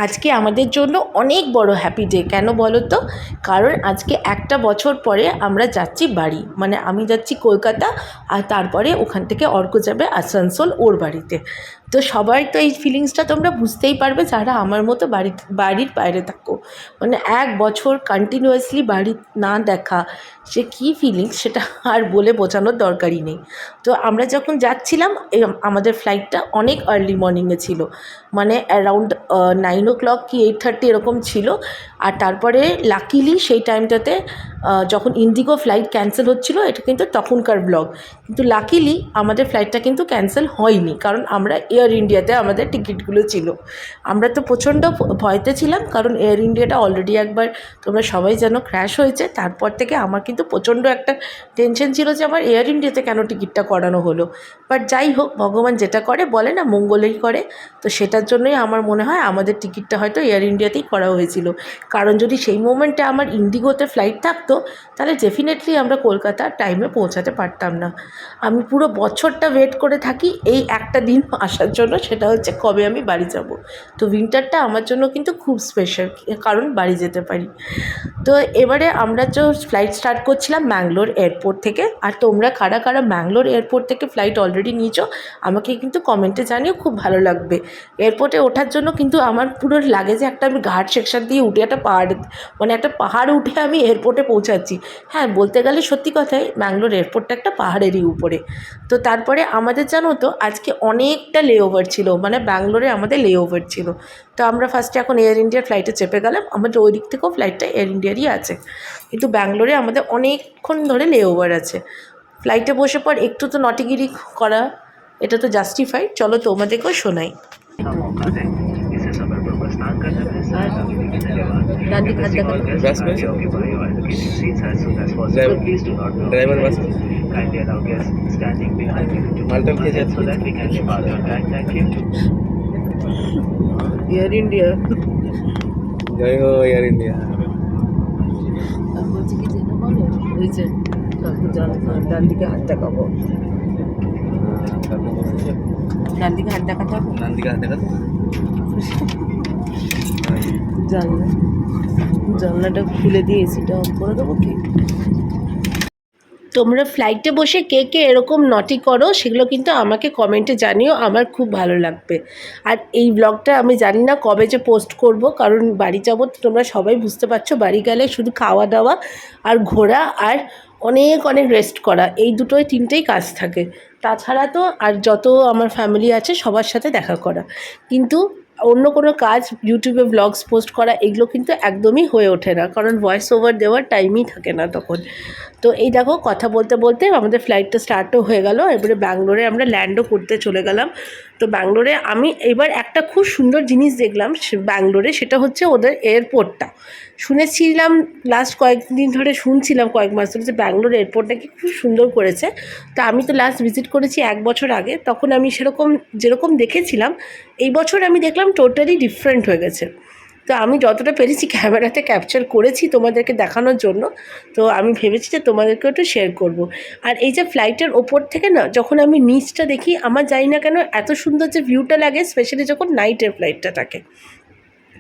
আজকে আমাদের জন্য অনেক বড় হ্যাপি ডে। কেন বলো তো? কারণ আজকে একটা বছর পরে আমরা যাচ্ছি বাড়ি, মানে আমি যাচ্ছি কলকাতা, আর তারপরে ওখান থেকে অর্ক যাবে আসানসোল ওর বাড়িতে। তো সবাই তো এই ফিলিংসটা তোমরা বুঝতেই পারবে যারা আমার মতো বাড়ির বাইরে থাকো। মানে এক বছর কন্টিনিউয়াসলি বাড়ি না দেখা, সে কী ফিলিংস সেটা আর বলে বোঝানোর দরকারই নেই। তো আমরা যখন যাচ্ছিলাম আমাদের ফ্লাইটটা অনেক আর্লি মর্নিংয়ে ছিল, মানে অ্যারাউন্ড 9 o'clock কি 8:30 এরকম ছিল। আর তারপরে লাকিলি সেই টাইমটাতে যখন ইন্ডিগো ফ্লাইট ক্যান্সেল হচ্ছিলো, এটা কিন্তু তখনকার ব্লগ, কিন্তু লাকিলি আমাদের ফ্লাইটটা কিন্তু ক্যান্সেল হয়নি, কারণ আমরা এয়ার ইন্ডিয়াতে আমাদের টিকিটগুলো ছিল। আমরা তো প্রচণ্ড ভয়তে ছিলাম, কারণ এয়ার ইন্ডিয়াটা অলরেডি একবার তোমরা সবাই জানো ক্র্যাশ হয়েছে। তারপর থেকে আমার কিন্তু প্রচণ্ড একটা টেনশন ছিল যে আমার এয়ার ইন্ডিয়াতে কেন টিকিটটা করানো হলো। বাট যাই হোক, ভগবান যেটা করে বলে না মঙ্গলেই করে, তো সেটার জন্যই আমার মনে হয় আমাদের টিকিটটা হয়তো এয়ার ইন্ডিয়াতেই করা হয়েছিল। কারণ যদি সেই মোমেন্টে আমার ইন্ডিগোতে ফ্লাইট থাকতো, তাহলে ডেফিনেটলি আমরা কলকাতার টাইমে পৌঁছাতে পারতাম না। আমি পুরো বছরটা ওয়েট করে থাকি এই একটা দিন আসার জন্য, সেটা হচ্ছে কবে আমি বাড়ি যাব। তো উইন্টারটা আমার জন্য কিন্তু খুব স্পেশাল, কারণ বাড়ি যেতে পারি। তো এবারে আমরা তো ফ্লাইট স্টার্ট করছিলাম ম্যাঙ্গালোর এয়ারপোর্ট থেকে। আর তোমরা কারা কারা ম্যাঙ্গালোর এয়ারপোর্ট থেকে ফ্লাইট অলরেডি নিয়েছো আমাকে কিন্তু কমেন্টে জানিও, খুব ভালো লাগবে। এয়ারপোর্টে ওঠার জন্য কিন্তু আমার পুরো লাগে যে একটা আমি ঘাট সেকশন দিয়ে উঠে একটা পাহাড়, মানে একটা পাহাড় উঠে আমি এয়ারপোর্টে পৌঁছাচ্ছি। হ্যাঁ, বলতে গেলে সত্যি কথাই ম্যাঙ্গালোর এয়ারপোর্টটা একটা পাহাড়েরই উপরে। তো তারপরে আমাদের জানো তো আজকে অনেকটা লেওভার ছিল, মানে ব্যাঙ্গালোরে আমাদের লেওভার ছিল। তো আমরা ফার্স্টে এখন এয়ার ইন্ডিয়ার ফ্লাইটে চেপে গেলাম, আমাদের ওই দিক থেকেও ফ্লাইটটা এয়ার ইন্ডিয়ারই আছে, কিন্তু ব্যাঙ্গালোরে আমাদের অনেকক্ষণ ধরে লেওভার আছে। ফ্লাইটে বসে পর একটু তো নটিগিরি করা, এটা তো জাস্টিফাইড। চলো তোমাদেরকেও শোনাই। এয়ার ইন্ডিয়া, জয় হো এয়ার ইন্ডিয়া। বলছি কি যেটা বলো ওই যে ডান দিকে হাত দেখাবো, ডান দিকে হাত দেখাতে হবে, ডান দিকে হাত দেখাতে জানলাটা খুলে দিয়ে এসিটা অন করে দেবো কি? তোমরা ফ্লাইটে বসে কে কে এরকম নটি করো সেগুলো কিন্তু আমাকে কমেন্টে জানিও, আমার খুব ভালো লাগবে। আর এই ব্লগটা আমি জানি না কবে যে পোস্ট করব, কারণ বাড়ি যাবো তো তোমরা সবাই বুঝতে পারছো, বাড়ি গেলে শুধু খাওয়া দাওয়া আর ঘোরা আর অনেক অনেক রেস্ট করা, এই দুটোই তিনটেই কাজ থাকে। তাছাড়া তো আর যত আমার ফ্যামিলি আছে সবার সাথে দেখা করা, কিন্তু অন্য কোনো কাজ ইউটিউবে ব্লগস পোস্ট করা এগুলো কিন্তু একদমই হয়ে ওঠে না, কারণ ভয়েস ওভার দেওয়ার টাইমই থাকে না তখন। তো এই দেখো কথা বলতে বলতে আমাদের ফ্লাইটটা স্টার্টও হয়ে গেল। এবারে ব্যাঙ্গালোরে আমরা ল্যান্ডও করতে চলে গেলাম। তো ব্যাঙ্গালোরে আমি এবার একটা খুব সুন্দর জিনিস দেখলাম ব্যাঙ্গালোরে, সেটা হচ্ছে ওদের এয়ারপোর্টটা। শুনেছিলাম লাস্ট কয়েকদিন ধরে শুনছিলাম, কয়েক মাস ধরে, যে ব্যাঙ্গালোর এয়ারপোর্টটাকে খুব সুন্দর করেছে। তা আমি তো লাস্ট ভিজিট করেছি 1 বছর আগে, তখন আমি যেরকম দেখেছিলাম এই বছর আমি দেখলাম টোটালি ডিফারেন্ট হয়ে গেছে। তো আমি যতটা পেরেছি ক্যামেরাতে ক্যাপচার করেছি তোমাদেরকে দেখানোর জন্য। তো আমি ভেবেছি যে তোমাদেরকেও একটু শেয়ার করব। আর এই যে ফ্লাইটের ওপর থেকে না যখন আমি নিচটা দেখি, আমার জানি না কেন এত সুন্দর যে ভিউটা লাগে, স্পেশালি যখন নাইটের ফ্লাইটটা থাকে।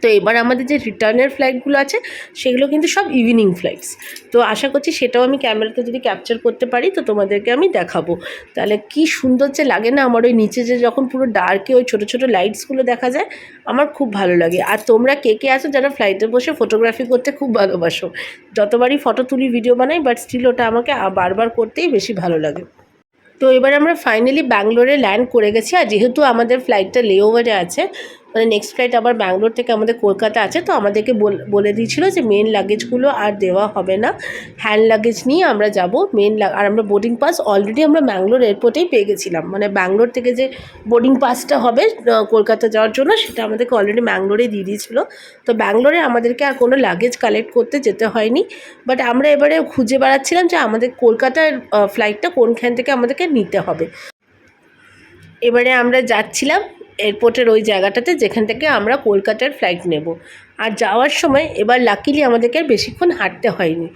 তো এবার আমাদের যে রিটার্নের ফ্লাইটগুলো আছে সেগুলো কিন্তু সব ইভিনিং ফ্লাইটস। তো আশা করছি সেটাও আমি ক্যামেরাতে যদি ক্যাপচার করতে পারি তো তোমাদেরকে আমি দেখাবো। তাহলে কি সুন্দর যে লাগে না আমার ওই নিচে যে যখন পুরো ডার্কে ওই ছোটো ছোটো লাইটসগুলো দেখা যায়, আমার খুব ভালো লাগে। আর তোমরা কে কে আছো যারা ফ্লাইটে বসে ফটোগ্রাফি করতে খুব ভালোবাসো? যতবারই ফটো তুলি ভিডিও বানাই, বাট স্টিল ওটা আমাকে বারবার করতেই বেশি ভালো লাগে। তো এবার আমরা ফাইনালি ব্যাঙ্গালোরে ল্যান্ড করে গেছি। আর যেহেতু আমাদের ফ্লাইটটা লেওভারে আছে, মানে নেক্সট ফ্লাইট আবার ব্যাঙ্গালোর থেকে আমাদের কলকাতা আছে, তো আমাদেরকে বলে দিয়েছিলো যে মেন লাগেজগুলো আর দেওয়া হবে না, হ্যান্ড লাগেজ নিয়ে আমরা যাব। আর আমরা বোর্ডিং পাস অলরেডি আমরা ব্যাঙ্গালোর এয়ারপোর্টেই পেয়ে গেছিলাম, মানে ব্যাঙ্গালোর থেকে যে বোর্ডিং পাসটা হবে কলকাতা যাওয়ার জন্য সেটা আমাদেরকে অলরেডি ব্যাঙ্গালোরে দিয়ে দিয়েছিলো। তো ব্যাঙ্গালোরে আমাদেরকে আর কোনো লাগেজ কালেক্ট করতে যেতে হয়নি। বাট আমরা এবারে খুঁজে বেড়াচ্ছিলাম যে আমাদের কলকাতার ফ্লাইটটা কোনখান থেকে আমাদেরকে নিতে হবে। এবারে আমরা যাচ্ছিলাম এয়ারপোর্টের ওই জায়গাটাতে যেখান থেকে আমরা কলকাতার ফ্লাইট নেব। আর যাওয়ার সময় এবার লাকিলি আমাদেরকে আর বেশিক্ষণ হাঁটতে হয়নি।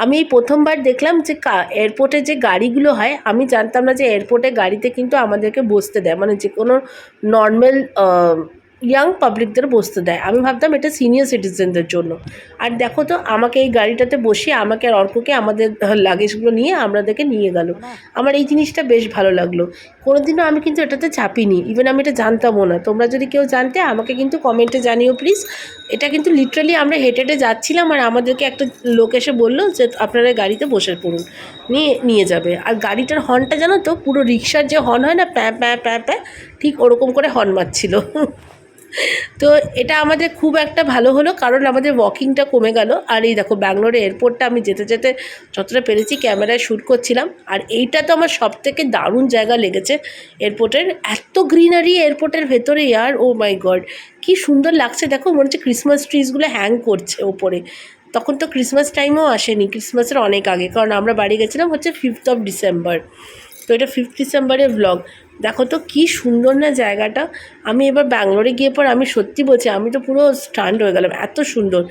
আমি এই প্রথমবার দেখলাম যে এয়ারপোর্টে যে গাড়িগুলো হয়, আমি জানতাম না যে এয়ারপোর্টে গাড়িতে কিন্তু আমাদেরকে বসতে দেয়, মানে যে কোনো নর্মাল ইয়াং পাবলিকদের বসতে দেয়। আমি ভাবতাম এটা সিনিয়র সিটিজেনদের জন্য। আর দেখো তো আমাকে এই গাড়িটাতে বসিয়ে আমাকে আর অর্ককে আমাদের লাগেজগুলো নিয়ে আমাদেরকে নিয়ে গেল। আমার এই জিনিসটা বেশ ভালো লাগলো। কোনোদিনও আমি কিন্তু এটাতে চাপিনি, ইভেন আমি এটা জানতামও না। তোমরা যদি কেউ জানতে আমাকে কিন্তু কমেন্টে জানিও প্লিজ। এটা কিন্তু লিটারালি আমরা হেঁটে হেঁটে যাচ্ছিলাম আর আমাদেরকে একটা লোক এসে বললো যে আপনারা গাড়িতে বসে পড়ুন, নিয়ে যাবে। আর গাড়িটার হর্নটা জানো তো পুরো রিক্সার যে হর্ন হয় না, প্যাঁ প্যাঁ প্যাঁ প্যাঁ, ঠিক ওরকম করে হর্ন মারছিল। তো এটা আমাদের খুব একটা ভালো হলো, কারণ আমাদের ওয়াকিংটা কমে গেল। আর এই দেখো ব্যাঙ্গালোর এয়ারপোর্টটা আমি যেতে যেতে যতটা পেরেছি ক্যামেরায় শ্যুট করছিলাম। আর এইটা তো আমার সবথেকে দারুণ জায়গা লেগেছে এয়ারপোর্টের। এত গ্রিনারি এয়ারপোর্টের ভেতরে, ইয়ার ও মাই গড কী সুন্দর লাগছে। দেখো মনে হচ্ছে ক্রিসমাস ট্রিজগুলো হ্যাং করছে ওপরে। তখন তো ক্রিসমাস টাইমও আসেনি, ক্রিসমাসের অনেক আগে, কারণ আমরা বাড়ি গেছিলাম হচ্ছে 5th of December। তো এটা 5th ডিসেম্বরের ব্লগ। দেখো তো কী সুন্দর না জায়গাটা। আমি এবার ব্যাঙ্গালোরে গিয়ে পর আমি সত্যি বলছি আমি তো পুরো স্টান্ড হয়ে গেলাম, এত সুন্দর।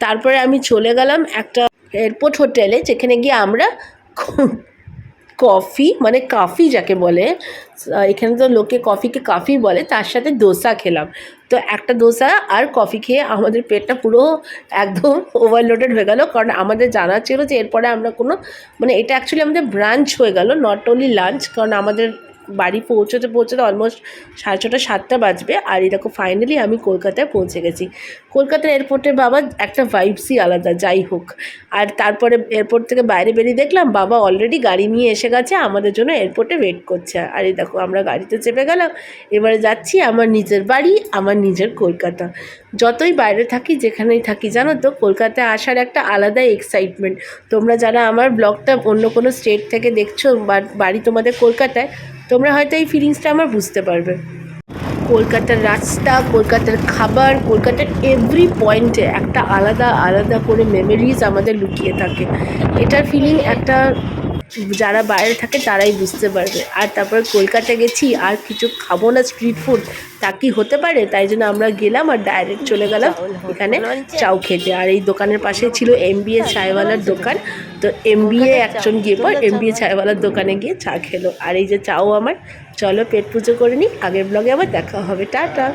তারপরে আমি চলে গেলাম একটা এয়ারপোর্ট হোটেলে, যেখানে গিয়ে আমরা কফি, মানে কাফি যাকে বলে, এখানে তো লোকে কফিকে কাফি বলে, তার সাথে দোসা খেলাম। তো একটা দোসা আর কফি খেয়ে আমাদের পেটটা পুরো একদম ওভারলোডেড হয়ে গেল, কারণ আমাদের জানা ছিল যে এরপরে আমরা কোনো, মানে এটা অ্যাকচুয়ালি আমাদের ব্রাঞ্চ হয়ে গেল, নট অনলি লাঞ্চ, কারণ আমাদের বাড়ি পৌঁছতে অলমোস্ট 6:30 7টা বাজবে। আর এরকম ফাইনালি আমি কলকাতায় পৌঁছে গেছি। কলকাতার এয়ারপোর্টে বাবা একটা ভাইবসই আলাদা, যাই হোক। আর তারপরে এয়ারপোর্ট থেকে বাইরে বেরিয়ে দেখলাম বাবা অলরেডি গাড়ি নিয়ে এসে গেছে, আমাদের জন্য এয়ারপোর্টে ওয়েট করছে। আর এই দেখো আমরা গাড়িতে চেপে গেলাম, এবারে যাচ্ছি আমার নিজের বাড়ি, আমার নিজের কলকাতা। যতই বাইরে থাকি, যেখানেই থাকি, জানো তো কলকাতায় আসার একটা আলাদা এক্সাইটমেন্ট। তোমরা যারা আমার ব্লগটা অন্য কোনো স্টেট থেকে দেখছো বা বাড়ি তোমাদের কলকাতায়, তোমরা হয়তো এই ফিলিংসটা আমার বুঝতে পারবে। কলকাতার রাস্তা, কলকাতার খাবার, কলকাতার এভরি পয়েন্টে একটা আলাদা আলাদা করে মেমোরিজ আমাদের লুকিয়ে থাকে। এটার ফিলিং একটা যারা বাইরে থাকে তারাই বুঝতে পারবে। আর তারপর কলকাতায় গেছি আর কিছু খাবো না স্ট্রিট ফুড, তা কি হতে পারে? তাই জন্য আমরা গেলাম আর ডাইরেক্ট চলে গেলাম এখানে চাউ খেতে। আর এই দোকানের পাশে ছিল MBA চায়ওয়ালার দোকান। তো MBA একজন গিয়ে পর MBA চায়ওয়ালার দোকানে গিয়ে চা খেলো। আর এই যে চাও আমার, চলো পেট পুজো করে নিই, আগের ব্লগে আবার দেখা হবে, টাটা।